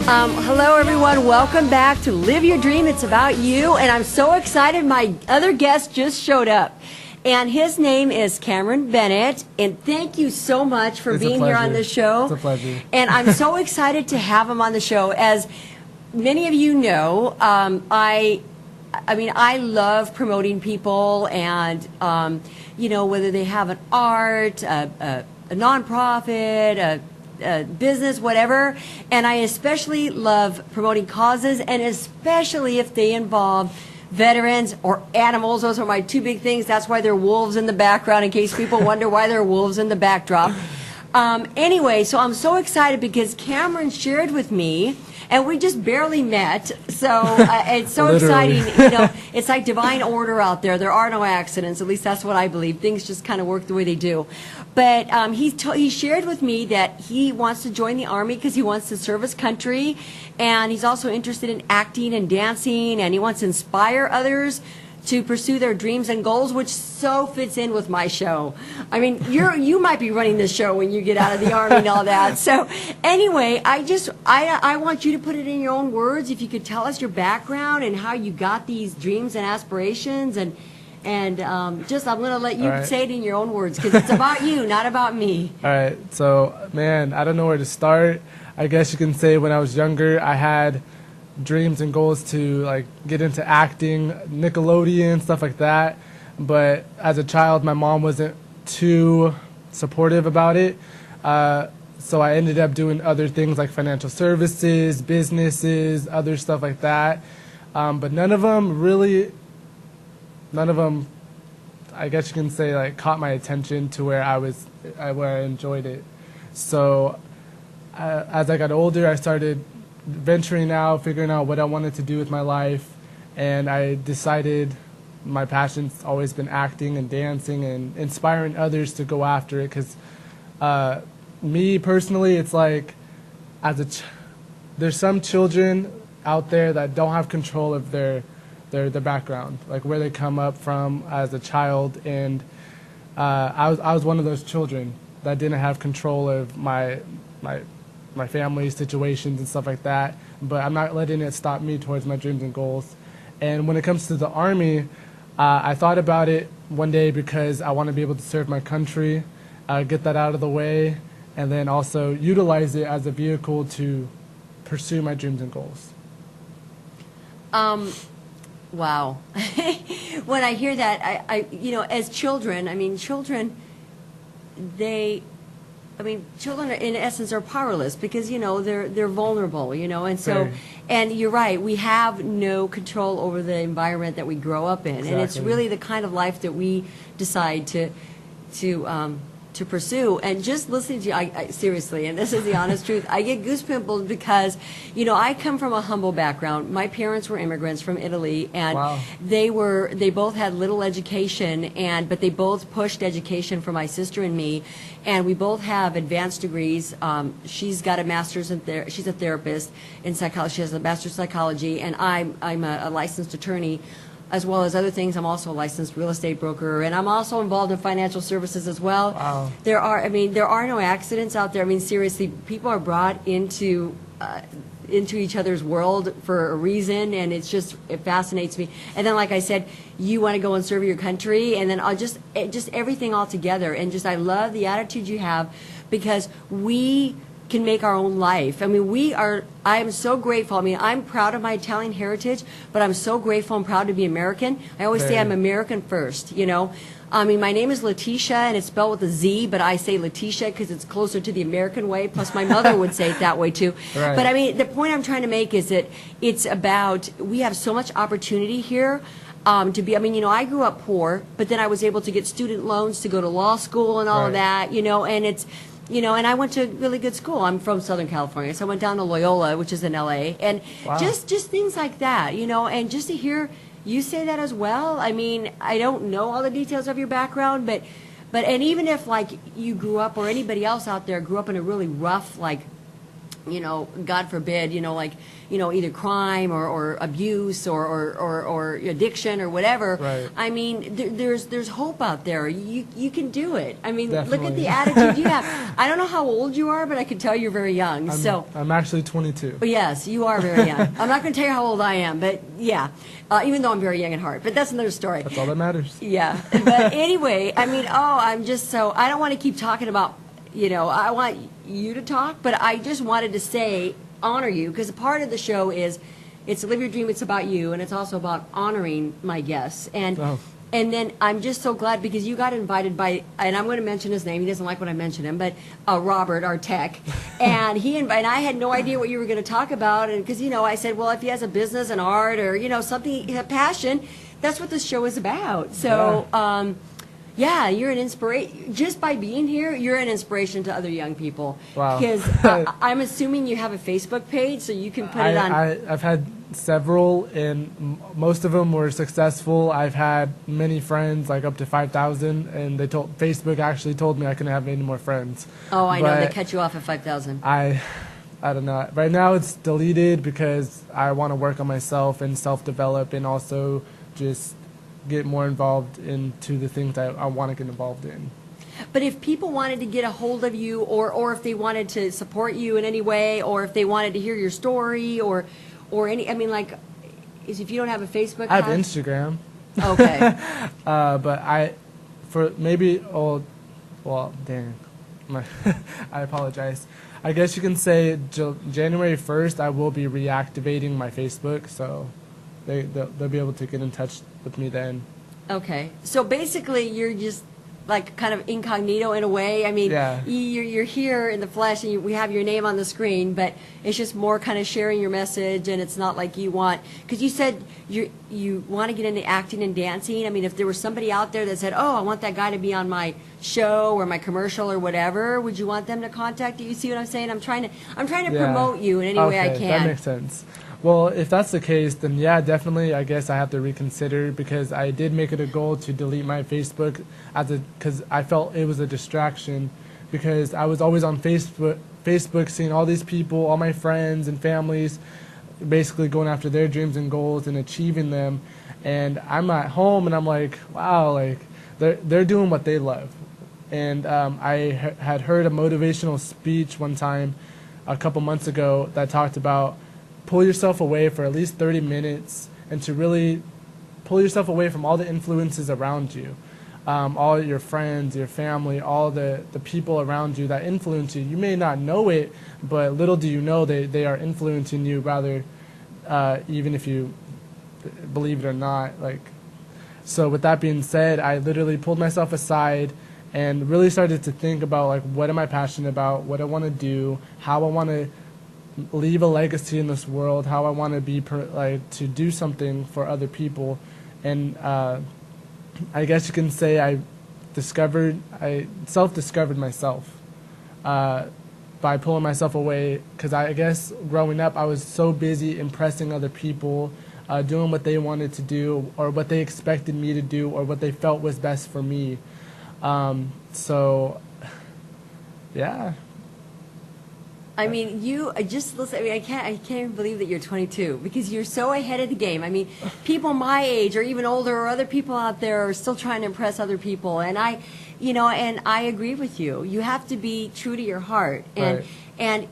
Hello, everyone. Welcome back to Live Your Dream. It's about you. And I'm so excited. My other guest just showed up. And his name is Cameron Bennett. And thank you so much for being here on the show. It's a pleasure. And I'm so excited to have him on the show. As many of you know, I love promoting people and, whether they have an art, a nonprofit, a business, whatever, and I especially love promoting causes, and especially if they involve veterans or animals. Those are my two big things. That's why there are wolves in the background, in case people wonder why there are wolves in the backdrop. Anyway, so I'm so excited because Cameron shared with me, and we just barely met, so it's so exciting. It's like divine order out there. There are no accidents. At least that's what I believe. Things just kind of work the way they do. But he shared with me that he wants to join the Army because he wants to serve his country, and he's also interested in acting and dancing, and he wants to inspire others to pursue their dreams and goals, which so fits in with my show. I mean, you might be running the show when you get out of the Army and all that. So anyway, I want you to put it in your own words. If you could tell us your background and how you got these dreams and aspirations, and I'm going to let you say it in your own words because it's about you, not about me. All right. So, man, I don't know where to start. I guess you can say when I was younger, I had dreams and goals to get into acting, Nickelodeon, stuff like that. But as a child, my mom wasn't too supportive about it. So I ended up doing other things like financial services, businesses, other stuff like that. But none of them, I guess you can say, caught my attention to where I enjoyed it. So as I got older, I started venturing out, figuring out what I wanted to do with my life, and I decided my passion's always been acting and dancing and inspiring others to go after it. Because me personally, it's like there's some children out there that don't have control of their background, like where they come up from as a child, and I was one of those children that didn't have control of my family situations and stuff like that, but I'm not letting it stop me towards my dreams and goals. And when it comes to the Army, I thought about it one day because I want to be able to serve my country, get that out of the way, and then also utilize it as a vehicle to pursue my dreams and goals. Wow. When I hear that, as children, children in essence are powerless because, they're vulnerable, and so, Very. And you're right, we have no control over the environment that we grow up in. Exactly. And it's really the kind of life that we decide to pursue. And just listening to you, I seriously, and this is the honest truth, I get goosebumps because, I come from a humble background. My parents were immigrants from Italy, and Wow. they both had little education, but they both pushed education for my sister and me, and we both have advanced degrees. She's got a master's she's a therapist in psychology. She has a master's in psychology, and I'm a licensed attorney. As well as other things, I'm also a licensed real estate broker, and I'm also involved in financial services as well. Wow. There are no accidents out there. I mean, seriously, people are brought into each other's world for a reason, and it fascinates me. And then, like I said, you want to go and serve your country, and then just everything all together. And I love the attitude you have because we can make our own life. I mean, I am so grateful. I mean, I'm proud of my Italian heritage, but I'm so grateful and proud to be American. I always say I'm American first, I mean, my name is Letitia, and it's spelled with a Z, but I say Letitia because it's closer to the American way, plus my mother would say it that way too. Right. But I mean, the point I'm trying to make is that it's about, we have so much opportunity here. I grew up poor, but then I was able to get student loans to go to law school and all of that, and it's, and I went to really good school. I'm from Southern California, so I went down to Loyola, which is in LA, and Wow. just things like that, and just to hear you say that as well. I mean, I don't know all the details of your background, but and even if you grew up, or anybody else out there grew up in a really rough God forbid, like, either crime or abuse or addiction or whatever. Right. I mean, there's hope out there. You can do it. I mean, look at Definitely. the attitude you have. I don't know how old you are, but I can tell you're very young. I'm actually 22. But yes, you are very young. I'm not going to tell you how old I am, but yeah, even though I'm very young at heart. But that's another story. That's all that matters. Yeah. But anyway, I mean, I'm just I don't want to keep talking about, I want you to talk, but I just wanted to say, honor you, because a part of the show is, it's Live Your Dream, it's about you, and it's also about honoring my guests. And and then I'm just so glad because you got invited by, and I'm going to mention his name, he doesn't like when I mention him, but Robert, our tech, and and I had no idea what you were going to talk about, and because, I said, well, if he has a business and art or, something, a passion, that's what this show is about. So, yeah, you're an inspiration. Just by being here, you're an inspiration to other young people. Wow. Because I'm assuming you have a Facebook page, so you can put it on. I've had several, and most of them were successful. I've had many friends, like up to 5,000, and Facebook actually told me I couldn't have any more friends. Oh, I know. But They cut you off at 5,000. I don't know. Right now it's deleted because I want to work on myself and self-develop, and also just get more involved into the things I want to get involved in. But if people wanted to get a hold of you, or if they wanted to support you in any way, or if they wanted to hear your story, or any, I mean, like, if you don't have a Facebook, I have Instagram. Okay. But dang, I apologize. I guess you can say January 1st I will be reactivating my Facebook, so they'll be able to get in touch with me then. Okay. So basically you're just like kind of incognito in a way. I mean, yeah. you're here in the flesh, and we have your name on the screen, but it's just more kind of sharing your message, and it's not like you want, because you said you want to get into acting and dancing. I mean, if there was somebody out there that said, oh, I want that guy to be on my show or my commercial or whatever, would you want them to contact you? You see what I'm saying? I'm trying to promote you in any way I can. That makes sense. Well, if that's the case, then yeah, definitely, I guess I have to reconsider, because I did make it a goal to delete my Facebook because I felt it was a distraction, because I was always on Facebook seeing all these people, all my friends and families, basically going after their dreams and goals and achieving them, and I'm at home and I'm like, wow, like they're doing what they love. And I had heard a motivational speech one time a couple months ago that talked about pull yourself away for at least 30 minutes, and to really pull yourself away from all the influences around you, all your friends, your family, all the people around you that influence you. You may not know it, but little do you know they are influencing you, rather, even if you believe it or not. Like, so with that being said, I literally pulled myself aside and really started to think about, like, what am I passionate about, what I want to do, how I want to leave a legacy in this world, how I want to be to do something for other people. And I guess you can say I self-discovered myself by pulling myself away, because I guess growing up I was so busy impressing other people, doing what they wanted to do or what they expected me to do or what they felt was best for me. So yeah. I mean, just listen. I mean, I can't even believe that you're 22, because you're so ahead of the game. I mean, people my age or even older or other people out there are still trying to impress other people, and I agree with you. You have to be true to your heart, and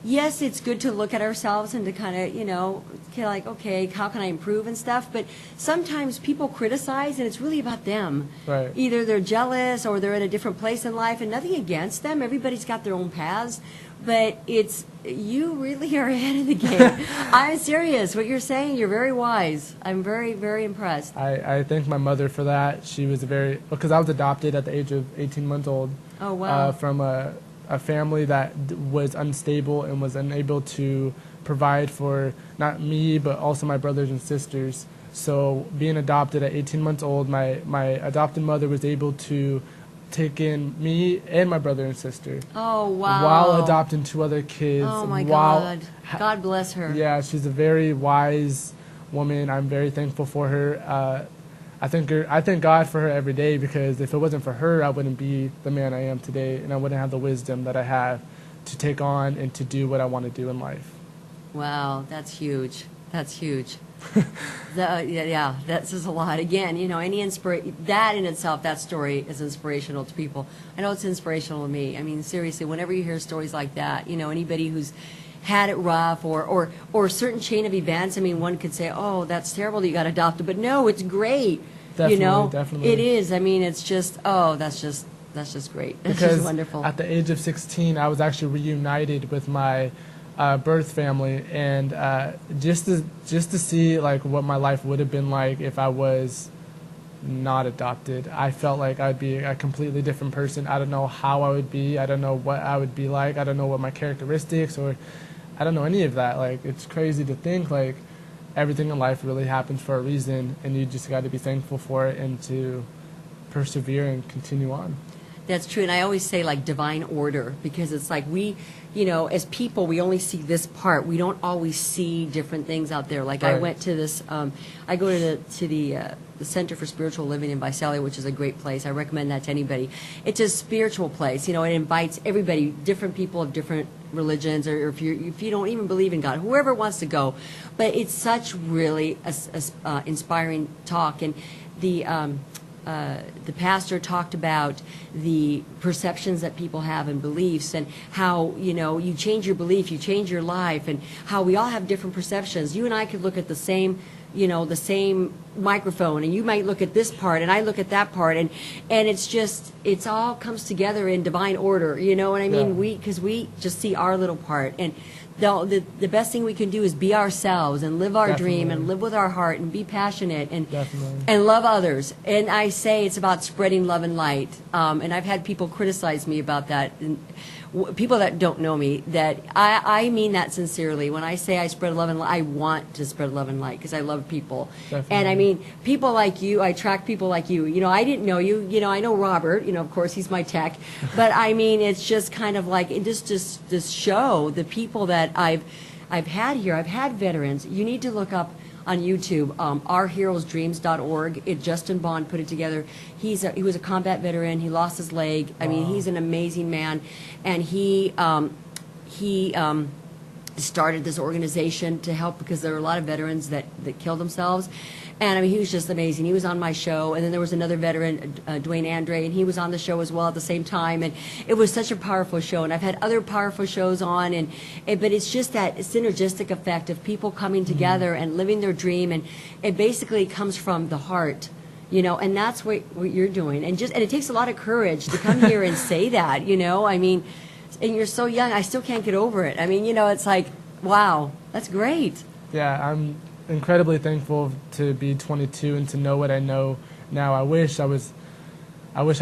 yes, it's good to look at ourselves and to kind of like, okay, how can I improve and stuff. But sometimes people criticize, and it's really about them. Right. Either they're jealous or they're in a different place in life, and nothing against them. Everybody's got their own paths. But you really are ahead of the game. I'm serious. What you're saying, you're very wise. I'm very, very impressed. I thank my mother for that. She was because I was adopted at the age of 18 months old. Oh, wow. From a family that was unstable and was unable to provide for not me, but also my brothers and sisters. So being adopted at 18 months old, my adopted mother was able to take in me and my brother and sister. Oh, wow. While adopting 2 other kids. Oh, my God. God bless her. Yeah, she's a very wise woman. I'm very thankful for her. I thank God for her every day, because if it wasn't for her, I wouldn't be the man I am today, and I wouldn't have the wisdom that I have to take on and to do what I want to do in life. Wow, that's huge. That's huge. Yeah, that says a lot. Again, that in itself, that story is inspirational to people. I know it's inspirational to me. I mean, seriously, whenever you hear stories like that, anybody who's had it rough or a certain chain of events, I mean, one could say, oh, that's terrible that you got adopted, but no, it's great. Definitely, definitely. It is. I mean, it's just, that's just great. That's Because just wonderful. at the age of 16, I was actually reunited with my birth family, and just to see like what my life would have been like if I was not adopted. I felt like I'd be a completely different person. I don't know how I would be. I don't know what I would be like. I don't know what my characteristics, or I don't know any of that. Like, it's crazy to think like everything in life really happens for a reason, and you just got to be thankful for it and to persevere and continue on. That's true, and I always say like divine order, because it's like we, as people, we only see this part. We don't always see different things out there. Like, right. I went to this, I go to the Center for Spiritual Living in Visalia, which is a great place. I recommend that to anybody. It's a spiritual place. It invites everybody, different people of different religions, or if you don't even believe in God, whoever wants to go. But it's such really inspiring talk, and the pastor talked about the perceptions that people have and beliefs, and how, you change your belief, you change your life, and how we all have different perceptions. You and I could look at the same microphone, and you might look at this part, and I look at that part, and it's all comes together in divine order, you know what I mean? Yeah. Because we just see our little part, and the best thing we can do is be ourselves and live our Definitely. dream and live with our heart and be passionate and Definitely. and love others. And I say it's about spreading love and light. And I've had people criticize me about that. And people that don't know me, that I mean that sincerely. When I say I spread love and light, I want to spread love and light because I love people. Definitely. And I mean, people like you, I attract people like you. I didn't know you. I know Robert, of course, he's my tech. But I mean, it's just kind of like, it just show the people that I've had here. I've had veterans. You need to look up on YouTube, ourheroesdreams.org. Justin Bond put it together. He was a combat veteran. He lost his leg. Wow. I mean, he's an amazing man, and he started this organization to help, because there were a lot of veterans that killed themselves. And I mean, he was just amazing. He was on my show, and then there was another veteran, Dwayne Andre, and he was on the show as well at the same time. And it was such a powerful show. And I've had other powerful shows on, but it's just that synergistic effect of people coming together and living their dream, and it basically comes from the heart, and that's what you're doing. And it takes a lot of courage to come here and say that, I mean, and you're so young. I still can't get over it. I mean, it's like, wow, that's great. Yeah, I'm incredibly thankful to be 22 and to know what I know now. I wish I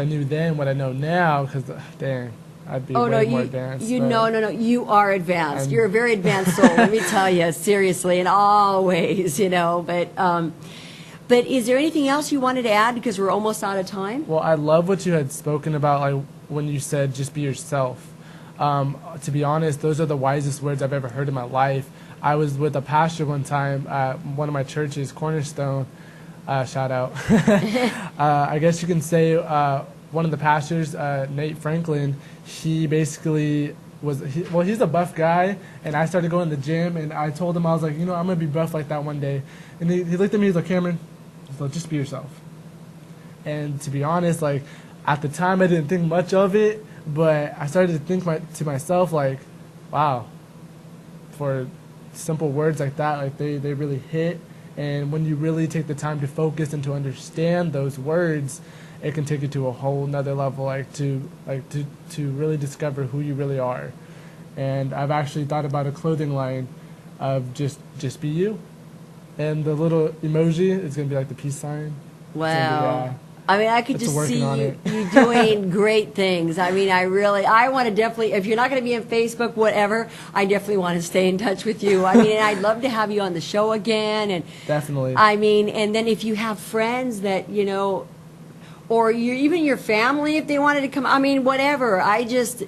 knew then what I know now, because dang, I'd be way more advanced. No, you are advanced. You're a very advanced soul. Let me tell you, seriously, in all ways, But is there anything else you wanted to add, because we're almost out of time? Well, I love what you had spoken about, like when you said just be yourself. To be honest, those are the wisest words I've ever heard in my life. I was with a pastor one time at one of my churches, Cornerstone, shout out. I guess you can say one of the pastors, Nate Franklin, he basically he's a buff guy, and I started going to the gym, and I told him, I was like, I'm going to be buff like that one day. And he looked at me, he's like, Cameron, just be yourself. And to be honest, like, at the time I didn't think much of it, but I started to think to myself, like, wow, for simple words like that, like they really hit. And when you really take the time to focus and to understand those words, it can take you to a whole nother level, to really discover who you really are. And I've actually thought about a clothing line of just be you, and the little emoji is gonna be like the peace sign. Wow. I mean, I could just see you doing great things. I mean, I want to definitely, if you're not going to be on Facebook, whatever, I definitely want to stay in touch with you. I mean, and I'd love to have you on the show again. And definitely. I mean, and then if you have friends that, or even your family, if they wanted to come, I mean, whatever.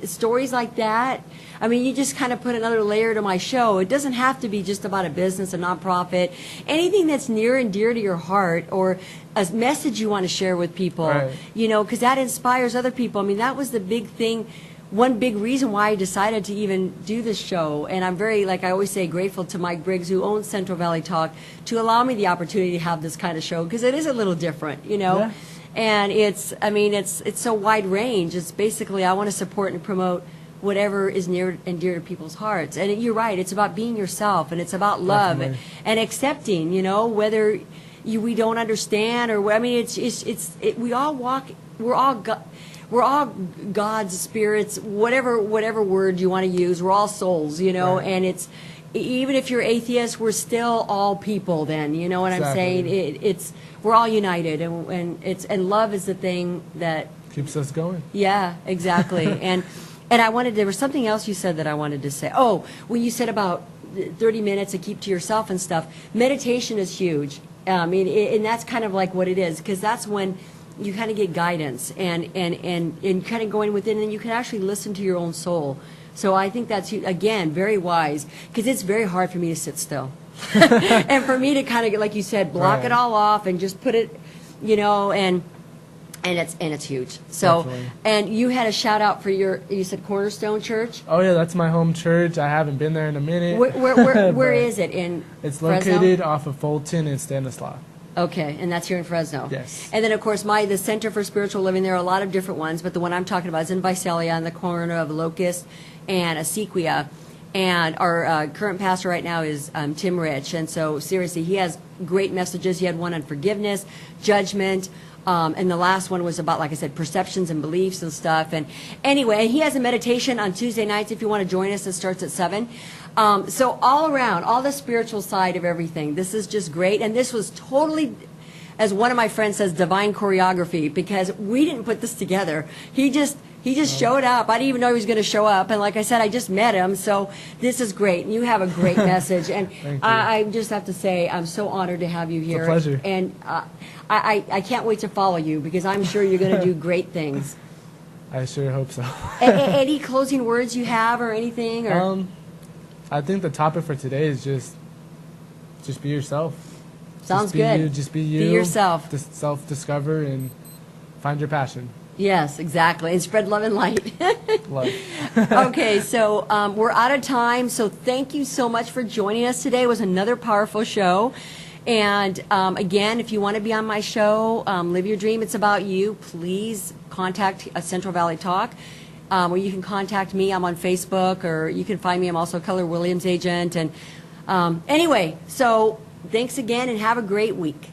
Stories like that. I mean, you just kind of put another layer to my show. It doesn't have to be just about a business, a nonprofit, anything that's near and dear to your heart, or a message you want to share with people, right. Because that inspires other people. I mean, that was the big thing one big reason why I decided to even do this show. And I'm very, like I always say, grateful to Mike Briggs, who owns Central Valley Talk, to allow me the opportunity to have this kind of show, because it is a little different, you know. Yeah. And it's so wide range. It's basically, I want to support and promote whatever is near and dear to people's hearts. And you're right, it's about being yourself, and it's about love and accepting, you know, whether we don't understand or, I mean, we all walk, we're all God's spirits, whatever word you want to use. We're all souls, you know, Right. and it's, even if you're atheist, we're still all people then, you know what I'm saying? We're all united, and love is the thing that Keeps us going. yeah, exactly. and there was something else you said that I wanted to say. Oh, when you said about 30 minutes to keep to yourself and stuff, meditation is huge. I mean, and that's kind of like what it is, because that's when you kind of get guidance and kind of going within, and you can actually listen to your own soul. So I think that's, again, very wise, because it's very hard for me to sit still. And for me to kind of, like you said, block it all off and just put it, you know, and it's huge. So, Definitely. and you had a shout out for you said Cornerstone Church? Oh yeah, that's my home church. I haven't been there in a minute. Where is it? In It's Fresno? located off of Fulton and Stanislaus. Okay, and that's here in Fresno. Yes. And then, of course, the Center for Spiritual Living, there are a lot of different ones, but the one I'm talking about is in Visalia on the corner of Locust and Asequia. And our current pastor right now is Tim Rich. And so, seriously, he has great messages. He had one on forgiveness, judgment, and the last one was about, like I said, perceptions and beliefs and stuff. And anyway, he has a meditation on Tuesday nights if you want to join us. It starts at 7. So all around, all the spiritual side of everything, this is just great. And this was totally, as one of my friends says, divine choreography, because we didn't put this together. He just showed up. I didn't even know he was going to show up. And like I said, I just met him. So this is great. And you have a great message. And I just have to say, I'm so honored to have you here. It's a pleasure. And I can't wait to follow you, because I'm sure you're going to do great things. I sure hope so. Any closing words you have or anything? Or? I think the topic for today is just be yourself. Sounds just be good. You, just be you. Be yourself. Just self-discover and find your passion. Yes, exactly. And spread love and light. Love. Okay, so we're out of time. So thank you so much for joining us today. It was another powerful show. And again, if you want to be on my show, Live Your Dream, it's about you, please contact Central Valley Talk. Or you can contact me. I'm on Facebook, or you can find me. I'm also a Keller Williams agent. And anyway, so thanks again, and have a great week.